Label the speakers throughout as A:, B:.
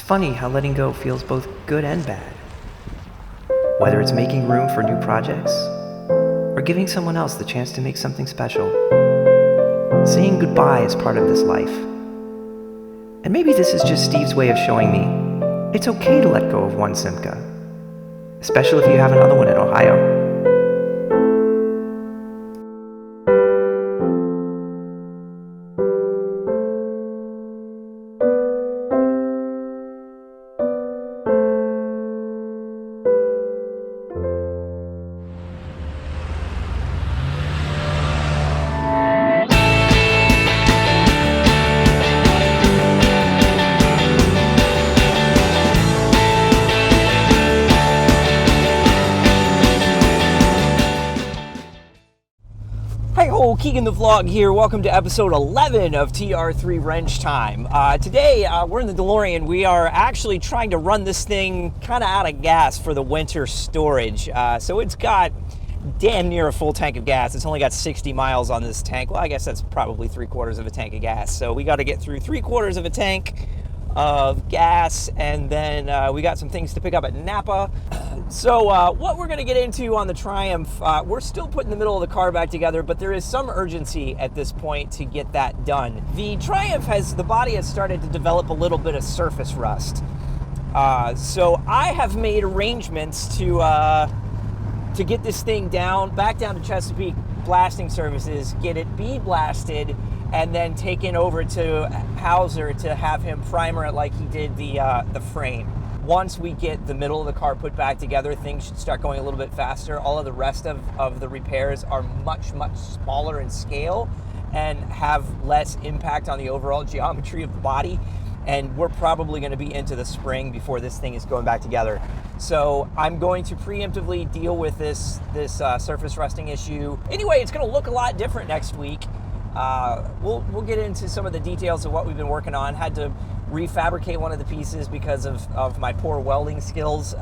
A: funny how letting go feels both good and bad. Whether it's making room for new projects, or giving someone else the chance to make something special. Saying goodbye is part of this life. And maybe this is just Steve's way of showing me it's okay to let go of one Simca, especially if you have another one in Ohio.
B: Keegan the Vlog here. Welcome to episode 11 of TR3 Wrench Time. Today, we're in the DeLorean. We are actually trying to run this thing kind of out of gas for the winter storage. So it's got damn near a full tank of gas. It's only got 60 miles on this tank. Well, I guess that's probably 3/4 of a tank of gas. So we got to get through 3/4 of a tank of gas, and then we got some things to pick up at Napa. So what we're going to get into on the Triumph, we're still putting the middle of the car back together, but there is some urgency at this point to get that done. The Triumph the body has started to develop a little bit of surface rust. So I have made arrangements to get this thing back down to Chesapeake Blasting Services, get it bead blasted, and then taken over to Hauser to have him primer it like he did the frame. Once we get the middle of the car put back together, things should start going a little bit faster. All of the rest of the repairs are much, much smaller in scale and have less impact on the overall geometry of the body. And we're probably going to be into the spring before this thing is going back together. So I'm going to preemptively deal with this surface rusting issue. Anyway, it's going to look a lot different next week. We'll get into some of the details of what we've been working on. Had to refabricate one of the pieces because of my poor welding skills.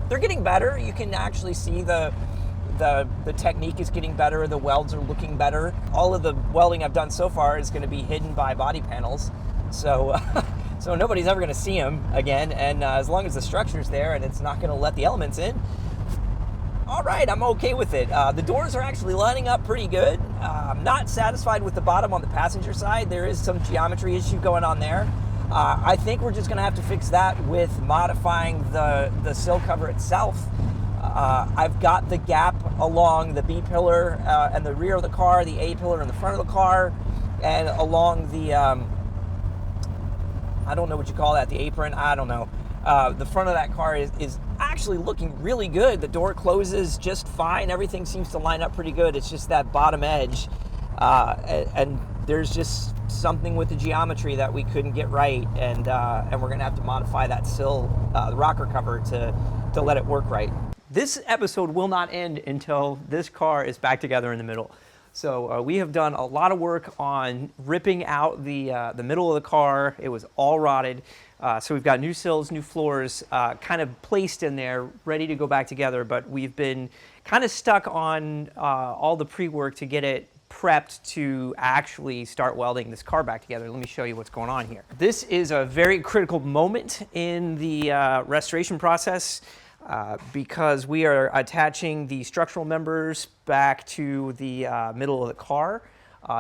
B: They're getting better. You can actually see the technique is getting better. The welds are looking better. All of the welding I've done so far is going to be hidden by body panels. So so nobody's ever going to see them again. And as long as the structure's there and it's not going to let the elements in, all right, I'm okay with it. The doors are actually lining up pretty good. I'm not satisfied with the bottom on the passenger side. There is some geometry issue going on there. I think we're just going to have to fix that with modifying the sill cover itself. I've got the gap along the B pillar and the rear of the car, the A pillar in the front of the car, and along the, I don't know what you call that, the apron, I don't know. The front of that car is actually looking really good. The door closes just fine. Everything seems to line up pretty good. It's just that bottom edge. And there's just something with the geometry that we couldn't get right. And we're going to have to modify that sill, the rocker cover to let it work right. This episode will not end until this car is back together in the middle. So we have done a lot of work on ripping out the middle of the car. It was all rotted. So we've got new sills, new floors kind of placed in there, ready to go back together. But we've been kind of stuck on all the pre-work to get it prepped to actually start welding this car back together. Let me show you what's going on here. This is a very critical moment in the restoration process. Because we are attaching the structural members back to the middle of the car.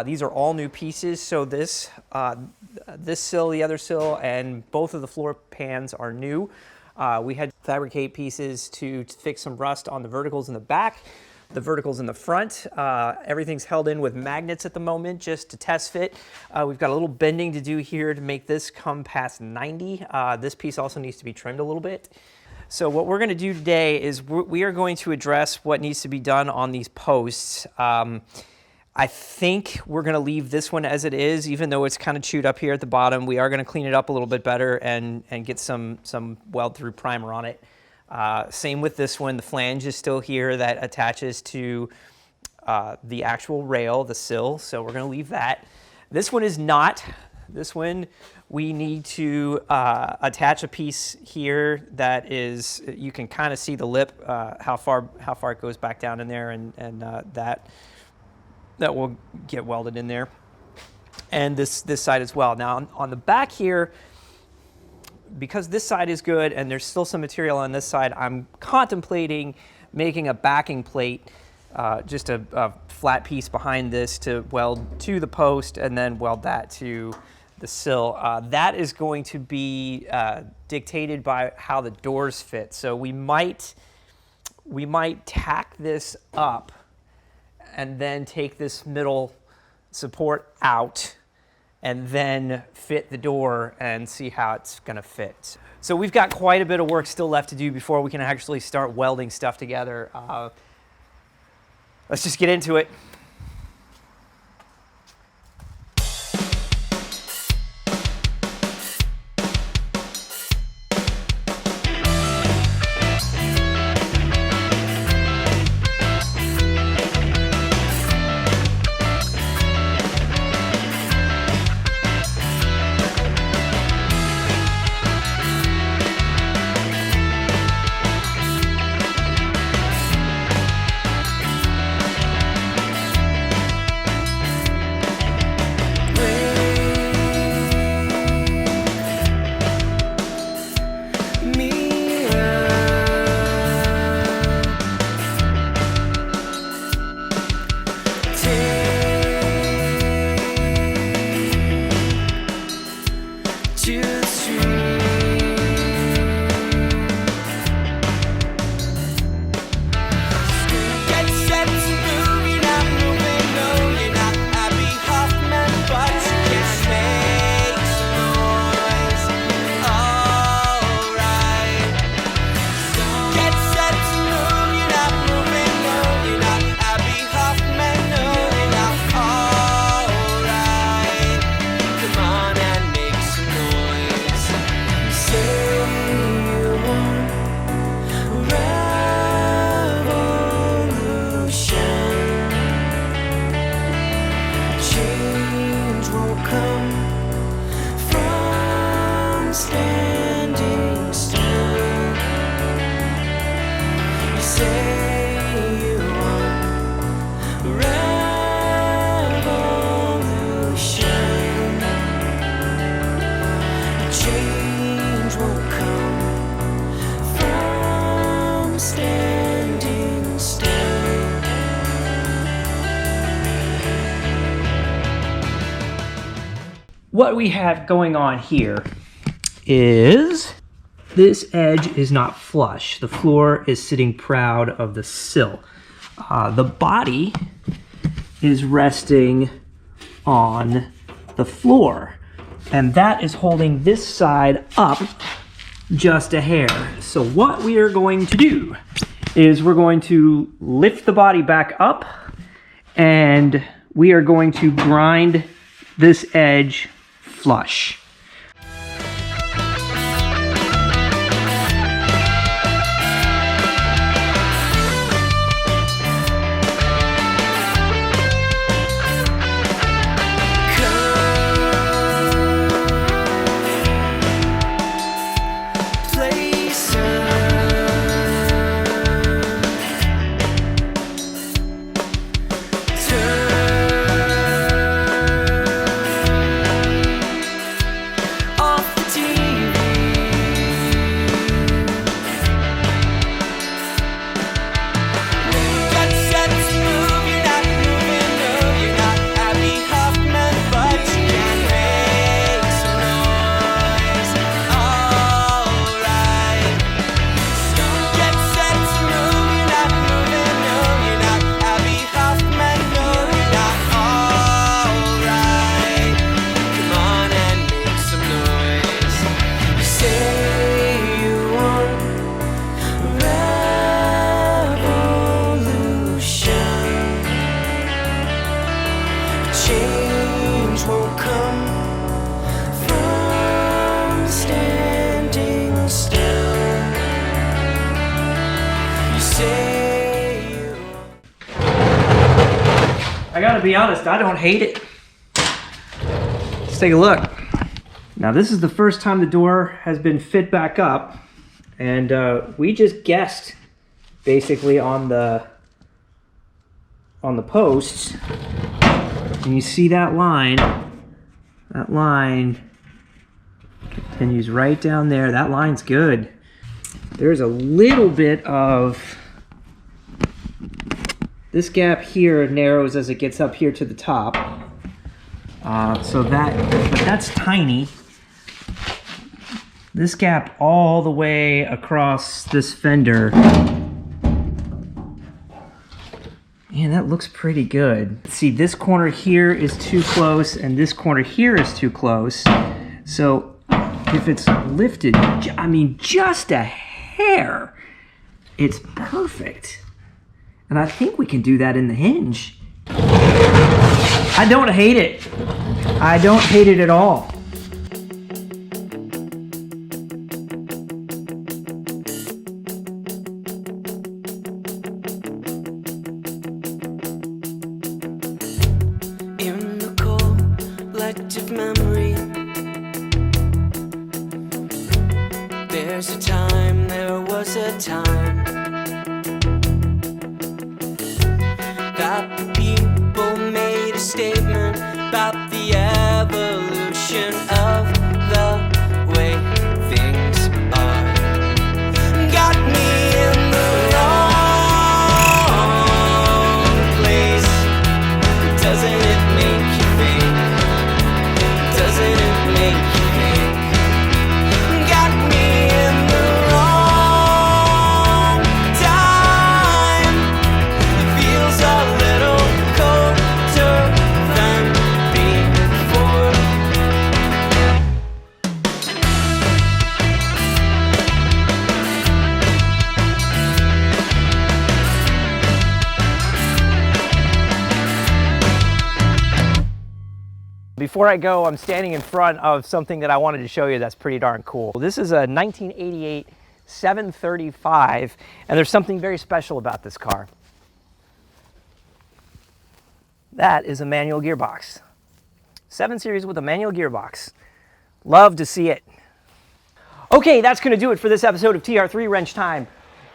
B: These are all new pieces, so this sill, the other sill, and both of the floor pans are new. We had to fabricate pieces to fix some rust on the verticals in the back, the verticals in the front. Everything's held in with magnets at the moment just to test fit. We've got a little bending to do here to make this come past 90. This piece also needs to be trimmed a little bit. So what we're going to do today is we are going to address what needs to be done on these posts. I think we're going to leave this one as it is, even though it's kind of chewed up here at the bottom. We are going to clean it up a little bit better and get some weld-through primer on it. Same with this one. The flange is still here that attaches to the actual rail, the sill, so we're going to leave that. This one is not. This one, we need to attach a piece here that is, you can kind of see the lip, how far it goes back down in there, and that will get welded in there. And this side as well. Now on the back here, because this side is good and there's still some material on this side, I'm contemplating making a backing plate, just a flat piece behind this to weld to the post and then weld that to the sill. That is going to be dictated by how the doors fit. So we might tack this up and then take this middle support out and then fit the door and see how it's gonna fit. So we've got quite a bit of work still left to do before we can actually start welding stuff together. Let's just get into it. What we have going on here is this edge is not flush. The floor is sitting proud of the sill. The body is resting on the floor, and that is holding this side up just a hair. So what we are going to do is we're going to lift the body back up, and we are going to grind this edge flush. I gotta be honest, I don't hate it. Let's take a look. Now this is the first time the door has been fit back up, and we just guessed basically on the posts, and you see that line Continues right down there. That line's good. There's a little bit of... This gap here narrows as it gets up here to the top. But that's tiny. This gap all the way across this fender. Man, that looks pretty good. See, this corner here is too close and this corner here is too close. So if it's lifted, I mean, just a hair, it's perfect. And I think we can do that in the hinge. I don't hate it. I don't hate it at all.
C: In the collective memory, there's a time, there was a time that the people made a statement about the evolution of the way things are. Got me in the wrong place. Doesn't it make you think? Doesn't it make you think? Got me in the wrong time. It feels a little colder than before.
B: Before I go, I'm standing in front of something that I wanted to show you that's pretty darn cool. This is a 1988 735, and there's something very special about this car. That is a manual gearbox. 7 Series with a manual gearbox. Love to see it. Okay, that's going to do it for this episode of TR3 Wrench Time.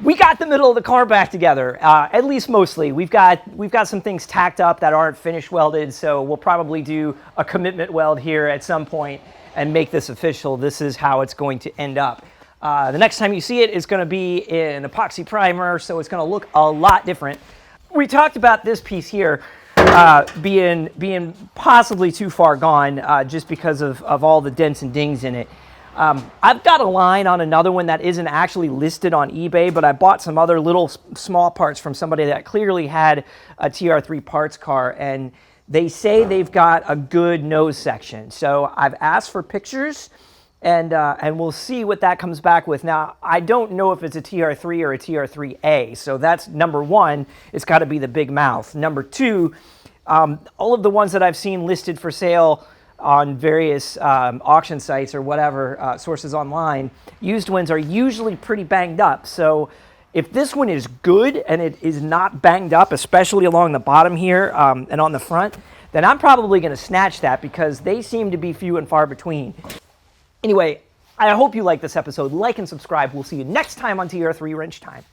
B: We got the middle of the car back together, at least mostly. We've got some things tacked up that aren't finish welded, so we'll probably do a commitment weld here at some point and make this official. This is how it's going to end up. The next time you see it is going to be in epoxy primer, so it's going to look a lot different. We talked about this piece here being possibly too far gone just because of all the dents and dings in it. I've got a line on another one that isn't actually listed on eBay, but I bought some other little small parts from somebody that clearly had a TR3 parts car, and they say they've got a good nose section. So I've asked for pictures, and we'll see what that comes back with. Now, I don't know if it's a TR3 or a TR3A, so that's number one. It's got to be the big mouth. Number two, all of the ones that I've seen listed for sale on various auction sites or whatever, sources online, used ones are usually pretty banged up. So if this one is good and it is not banged up, especially along the bottom here and on the front, then I'm probably going to snatch that because they seem to be few and far between. Anyway, I hope you like this episode. Like and subscribe. We'll see you next time on TR3 Wrench Time.